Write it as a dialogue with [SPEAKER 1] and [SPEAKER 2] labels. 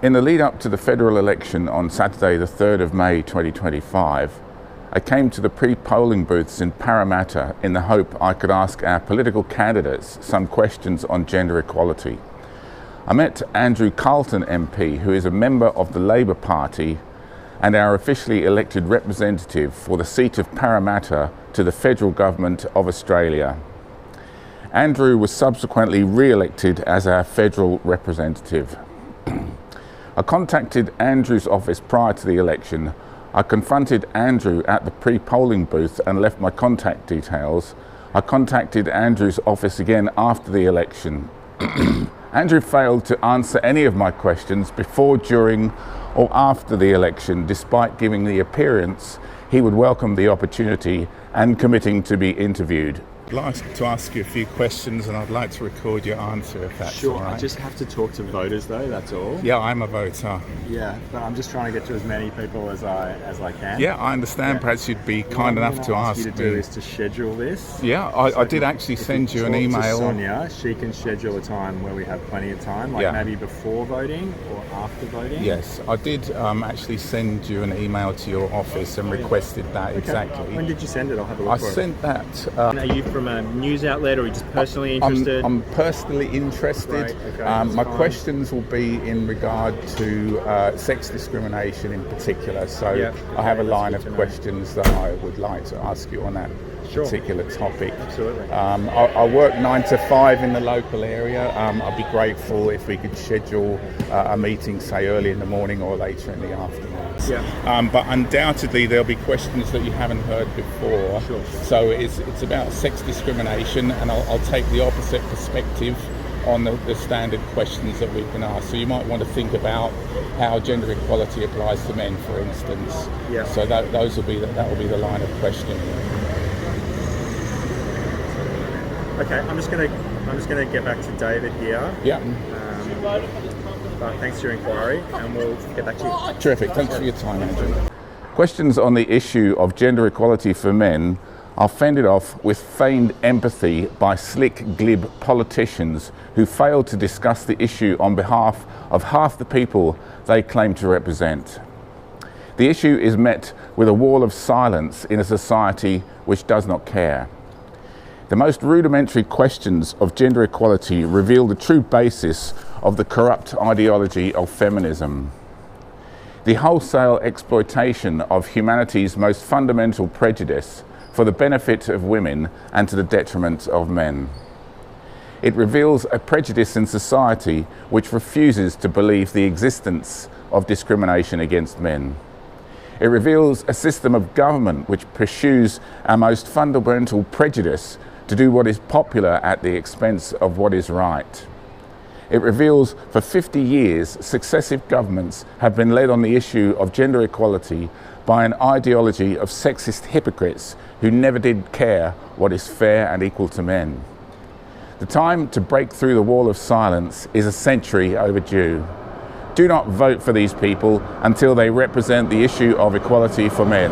[SPEAKER 1] In the lead up to the federal election on Saturday the 3rd of May 2025, I came to the pre-polling booths in Parramatta in the hope I could ask our political candidates some questions on gender equality. I met Andrew Charlton MP, who is a member of the Labor Party and our officially elected representative for the seat of Parramatta to the federal government of Australia. Andrew was subsequently re-elected as our federal representative. I contacted Andrew's office prior to the election. I confronted Andrew at the pre-polling booth and left my contact details. I contacted Andrew's office again after the election. Andrew failed to answer any of my questions before, during or after the election, despite giving the appearance he would welcome the opportunity and committing to be interviewed. I'd like to ask you a few questions and I'd like to record your answer if that's
[SPEAKER 2] sure.
[SPEAKER 1] all right.
[SPEAKER 2] I just have to talk to voters though, that's all.
[SPEAKER 1] Yeah, I'm a voter.
[SPEAKER 2] Yeah, but I'm just trying to get to as many people as I can.
[SPEAKER 1] Yeah, I understand. Yeah. Perhaps you'd be kind enough to ask
[SPEAKER 2] me. What you to do is to schedule this.
[SPEAKER 1] Yeah, I did actually send you an email.
[SPEAKER 2] To Sonia, she can schedule a time where we have plenty of time, like maybe before voting or after voting.
[SPEAKER 1] Yes, I did actually send you an email to your office and requested that exactly.
[SPEAKER 2] When did you send it? I'll have a look.
[SPEAKER 1] I sent that.
[SPEAKER 2] Are you from a news outlet or are you just personally interested?
[SPEAKER 1] I'm personally interested.
[SPEAKER 2] Right,
[SPEAKER 1] my questions will be in regard to sex discrimination in particular. So I have a line of questions that I would like to ask you on that particular topic.
[SPEAKER 2] Absolutely.
[SPEAKER 1] I work 9 to 5 in the local area. I'd be grateful if we could schedule a meeting, say early in the morning or later in the afternoon.
[SPEAKER 2] Yeah.
[SPEAKER 1] But undoubtedly there'll be questions that you haven't heard before.
[SPEAKER 2] Sure.
[SPEAKER 1] So it's about sex discrimination, and I'll take the opposite perspective on the standard questions that we've been asked. So you might want to think about how gender equality applies to men, for instance.
[SPEAKER 2] Yeah.
[SPEAKER 1] So that will be the line of questioning.
[SPEAKER 2] Okay, I'm just gonna get back to David here.
[SPEAKER 1] Yeah.
[SPEAKER 2] But thanks for your inquiry, and we'll get back to you.
[SPEAKER 1] Terrific. Thanks for your time, Andrew. Questions on the issue of gender equality for men are fended off with feigned empathy by slick, glib politicians who fail to discuss the issue on behalf of half the people they claim to represent. The issue is met with a wall of silence in a society which does not care. The most rudimentary questions of gender equality reveal the true basis of the corrupt ideology of feminism. The wholesale exploitation of humanity's most fundamental prejudice for the benefit of women and to the detriment of men. It reveals a prejudice in society which refuses to believe the existence of discrimination against men. It reveals a system of government which pursues our most fundamental prejudice to do what is popular at the expense of what is right. It reveals for 50 years successive governments have been led on the issue of gender equality by an ideology of sexist hypocrites who never did care what is fair and equal to men. The time to break through the wall of silence is a century overdue. Do not vote for these people until they represent the issue of equality for men.